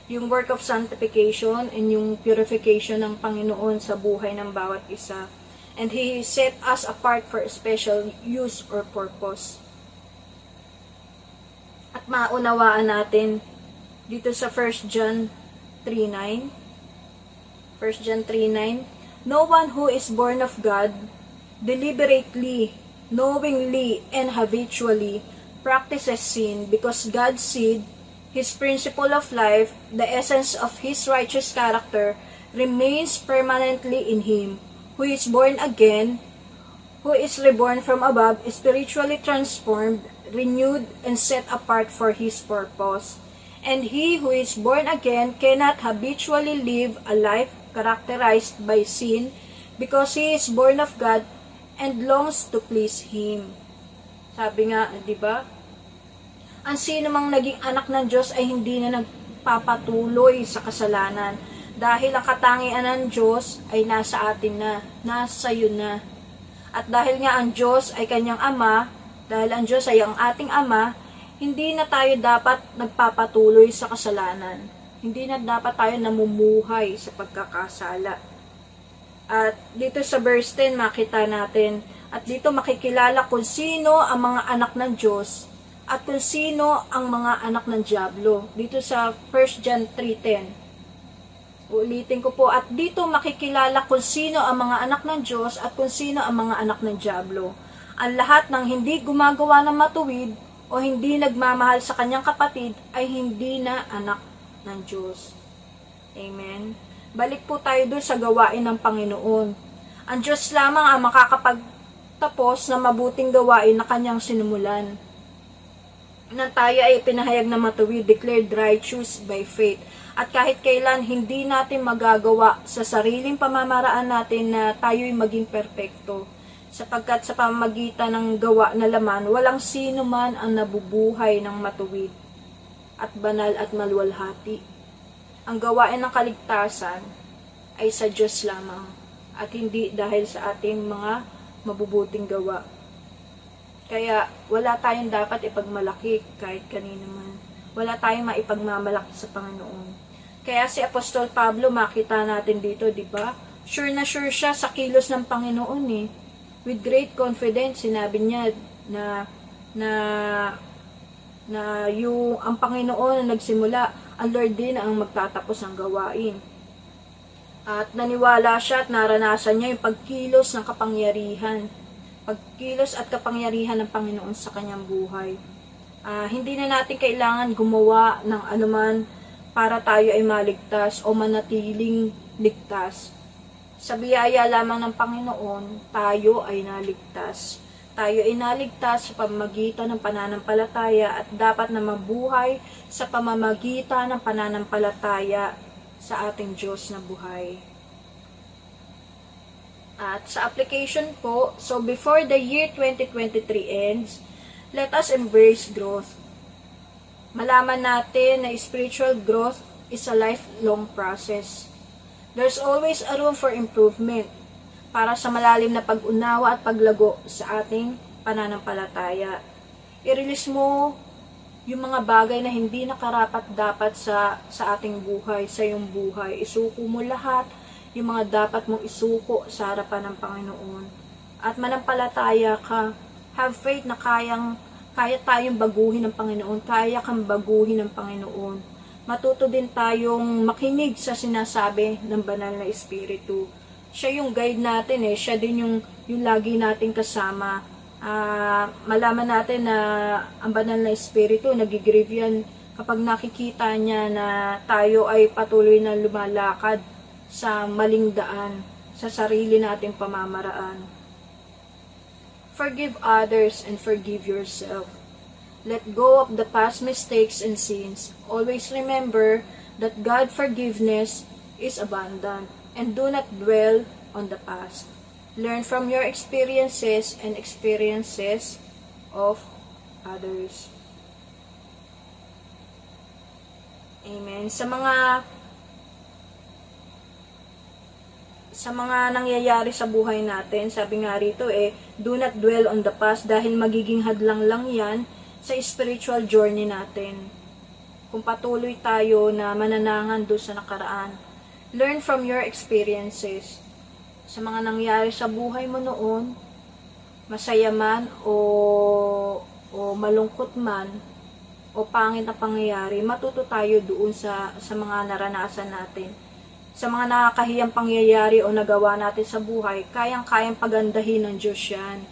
Yung work of sanctification and yung purification ng Panginoon sa buhay ng bawat isa. And He set us apart for a special use or purpose. At maunawaan natin dito sa 1 John 3:9. 1 John 3:9, "No one who is born of God deliberately knowingly and habitually practices sin because God's seed, His principle of life, the essence of His righteous character, remains permanently in him, who is born again, who is reborn from above, spiritually transformed, renewed, and set apart for His purpose. And he who is born again cannot habitually live a life characterized by sin because he is born of God and longs to please Him. Sabi nga, di ba? Ang sino mang naging anak ng Diyos ay hindi na nagpapatuloy sa kasalanan dahil ang katangian ng Diyos ay nasa atin na, nasa iyo na. At dahil nga ang Diyos ay kanyang Ama, dahil ang Diyos ay ang ating Ama, hindi na tayo dapat nagpapatuloy sa kasalanan. Hindi na dapat tayo namumuhay sa pagkakasala. At dito sa verse 10 makita natin, at dito makikilala kung sino ang mga anak ng Diyos at kung sino ang mga anak ng Diablo. Dito sa 1 John 3:10. Ulitin ko po, at dito makikilala kung sino ang mga anak ng Diyos at kung sino ang mga anak ng Diablo. Ang lahat ng hindi gumagawa ng matuwid o hindi nagmamahal sa kanyang kapatid ay hindi na anak ng Diyos. Amen. Balik po tayo doon sa gawain ng Panginoon. Ang Diyos lamang ang makakapagtapos na mabuting gawain na kanyang sinumulan. Nang tayo ay pinahayag na matuwid, declared righteous by faith. At kahit kailan hindi natin magagawa sa sariling pamamaraan natin na tayo'y maging perpekto. Sapagkat sa pamamagitan ng gawa na laman, walang sino man ang nabubuhay ng matuwid at banal at maluwalhati. Ang gawain ng kaligtasan ay sa Diyos lamang at hindi dahil sa ating mga mabubuting gawa. Kaya wala tayong dapat ipagmalaki kahit kanino man. Wala tayong maipagmamalaki sa Panginoon. Kaya si Apostol Pablo, makita natin dito, di ba? Sure siya sa kilos ng Panginoon eh. With great confidence, sinabi niya na yung ang Panginoon na nagsimula, ang Lord din ang magtatapos ng gawain. At naniwala siya at naranasan niya yung pagkilos ng kapangyarihan. Pagkilos at kapangyarihan ng Panginoon sa kanyang buhay. Hindi na natin kailangan gumawa ng anuman para tayo ay maligtas o manatiling ligtas. Sa biyaya lamang ng Panginoon, tayo ay naligtas. Tayo ay naligtas sa pamamagitan ng pananampalataya at dapat na mabuhay sa pamamagitan ng pananampalataya sa ating Diyos na buhay. At sa application po, so before the year 2023 ends, let us embrace growth. Malaman natin na spiritual growth is a lifelong process. There's always a room for improvement para sa malalim na pag-unawa at paglago sa ating pananampalataya. I-release mo yung mga bagay na hindi nakarapat-dapat sa ating buhay, sa iyong buhay. Isuko mo lahat yung mga dapat mong isuko sa harapan ng Panginoon. At manampalataya ka. Have faith na kaya tayong baguhin ng Panginoon, kaya kang baguhin ng Panginoon. Matuto din tayong makinig sa sinasabi ng banal na Espiritu. Siya yung guide natin siya din yung lagi nating kasama. Malaman natin na ang banal na Espiritu, nagigrieve yan kapag nakikita niya na tayo ay patuloy na lumalakad sa maling daan, sa sarili nating pamamaraan. Forgive others and forgive yourself. Let go of the past mistakes and sins. Always remember that God's forgiveness is abundant, and do not dwell on the past. Learn from your experiences and experiences of others. Amen. Sa mga nangyayari sa buhay natin, sabi nga rito do not dwell on the past dahil magiging hadlang lang yan sa spiritual journey natin. Kung patuloy tayo na mananangan doon sa nakaraan. Learn from your experiences. Sa mga nangyari sa buhay mo noon, masaya man o malungkot man, o pangit na pangyayari, matuto tayo doon sa mga naranasan natin. Sa mga nakakahiyang pangyayari o nagawa natin sa buhay, kayang-kayang pagandahin ng Diyos yan.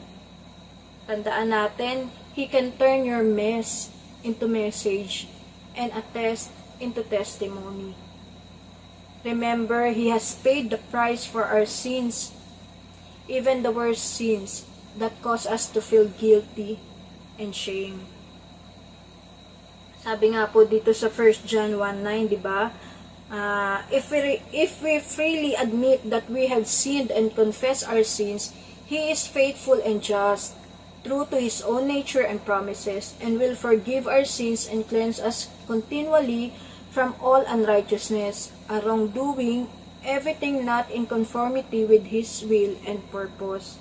Tandaan natin, He can turn your mess into message and a test into testimony. Remember, He has paid the price for our sins, even the worst sins that cause us to feel guilty and shame. Sabi nga po dito sa 1 John 1:9, di ba? If we freely admit that we have sinned and confess our sins, He is faithful and just, true to His own nature and promises, and will forgive our sins and cleanse us continually from all unrighteousness, a wrongdoing, everything not in conformity with His will and purpose.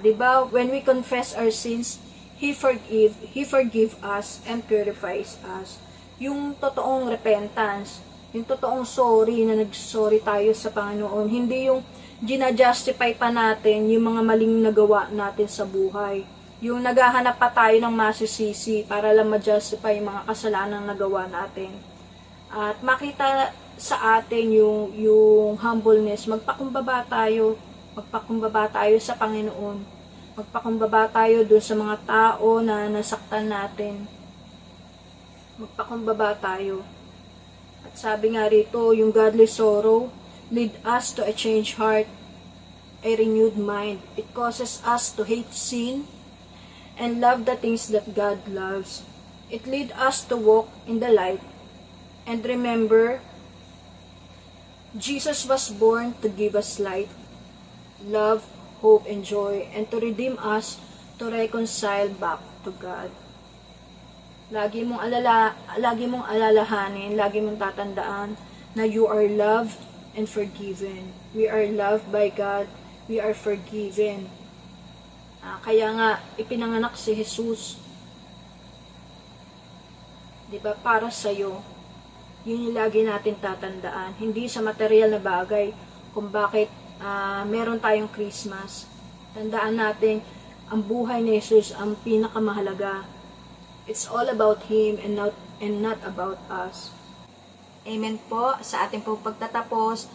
Diba, when we confess our sins, He forgive us and purifies us. Yung totoong repentance, yung totoong sorry na nag-sorry tayo sa Panginoon, hindi yung gina-justify pa natin yung mga maling nagawa natin sa buhay. Yung naghahanap pa tayo ng masisisi para lang ma-justify yung mga kasalanang nagawa natin. At makita sa atin yung humbleness, magpakumbaba tayo sa Panginoon. Magpakumbaba tayo doon sa mga tao na nasaktan natin. Magpakumbaba tayo. At sabi nga rito, yung godly sorrow lead us to a changed heart, a renewed mind. It causes us to hate sin and love the things that God loves. It leads us to walk in the light. And remember, Jesus was born to give us light, love, hope, and joy, and to redeem us, to reconcile back to God. Lagi mong alalahanin, lagi mong tatandaan na you are loved and forgiven. We are loved by God. We are forgiven. Kaya nga, ipinanganak si Jesus. Diba? Para sa'yo. Yun yung lagi natin tatandaan. Hindi sa material na bagay kung bakit meron tayong Christmas. Tandaan natin, ang buhay ni Jesus ang pinakamahalaga. It's all about Him and not about us. Amen po. Sa ating po pagtatapos,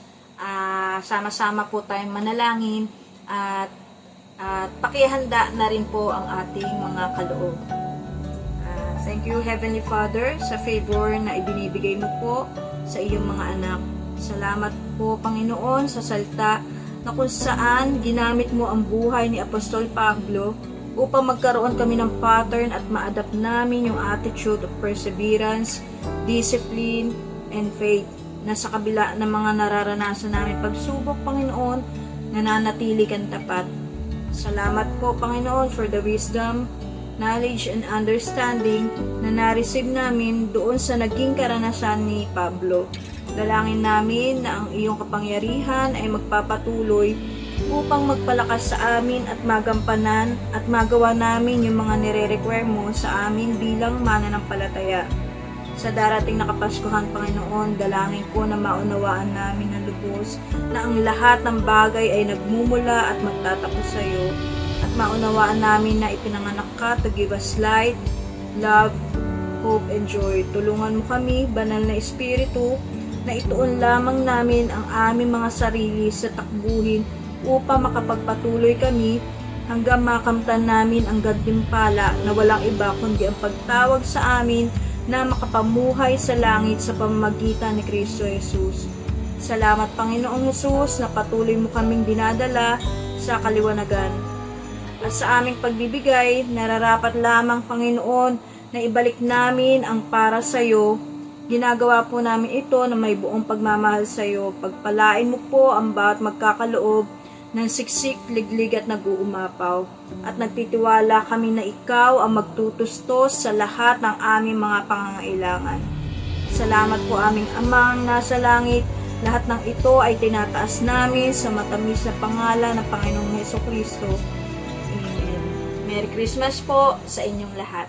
sama-sama po tayong manalangin at pakihanda na rin po ang ating mga kaloob. Thank you, Heavenly Father, sa favor na ibinibigay mo po sa iyong mga anak. Salamat po, Panginoon, sa salita na kung saan ginamit mo ang buhay ni Apostol Pablo upang magkaroon kami ng pattern at ma-adapt namin yung attitude of perseverance, discipline, and faith na sa kabila ng mga nararanasan namin pagsubok, Panginoon, nananatili kang tapat. Salamat po, Panginoon, for the wisdom, knowledge, and understanding na na-receive namin doon sa naging karanasan ni Pablo. Dalangin namin na ang iyong kapangyarihan ay magpapatuloy upang magpalakas sa amin at magampanan at magawa namin yung mga nire-require mo sa amin bilang mananampalataya. Sa darating na Kapaskuhan, Panginoon, dalangin ko na maunawaan namin ng lubos na ang lahat ng bagay ay nagmumula at magtatapos sa iyo at maunawaan namin na ipinanganak ka to give us light, love, hope, and joy. Tulungan mo kami, Banal na Espiritu, na ituon lamang namin ang aming mga sarili sa takbuhin upang makapagpatuloy kami hanggang makamtan namin ang gantimpala na walang iba kundi ang pagtawag sa amin na makapamuhay sa langit sa pamamagitan ni Kristo Jesus. Salamat, Panginoong Jesus, na patuloy mo kaming dinadala sa kaliwanagan. At sa aming pagbibigay, nararapat lamang, Panginoon, na ibalik namin ang para sa iyo. Ginagawa po namin ito na may buong pagmamahal sa iyo. Pagpalain mo po ang bawat magkakaloob ng siksik, liglig at nag-uumapaw. At nagtitiwala kami na ikaw ang magtutustos sa lahat ng aming mga pangangailangan. Salamat po aming Amang nasa langit. Lahat ng ito ay tinataas namin sa matamis na pangalan ng Panginoong Hesukristo. Amen. Merry Christmas po sa inyong lahat.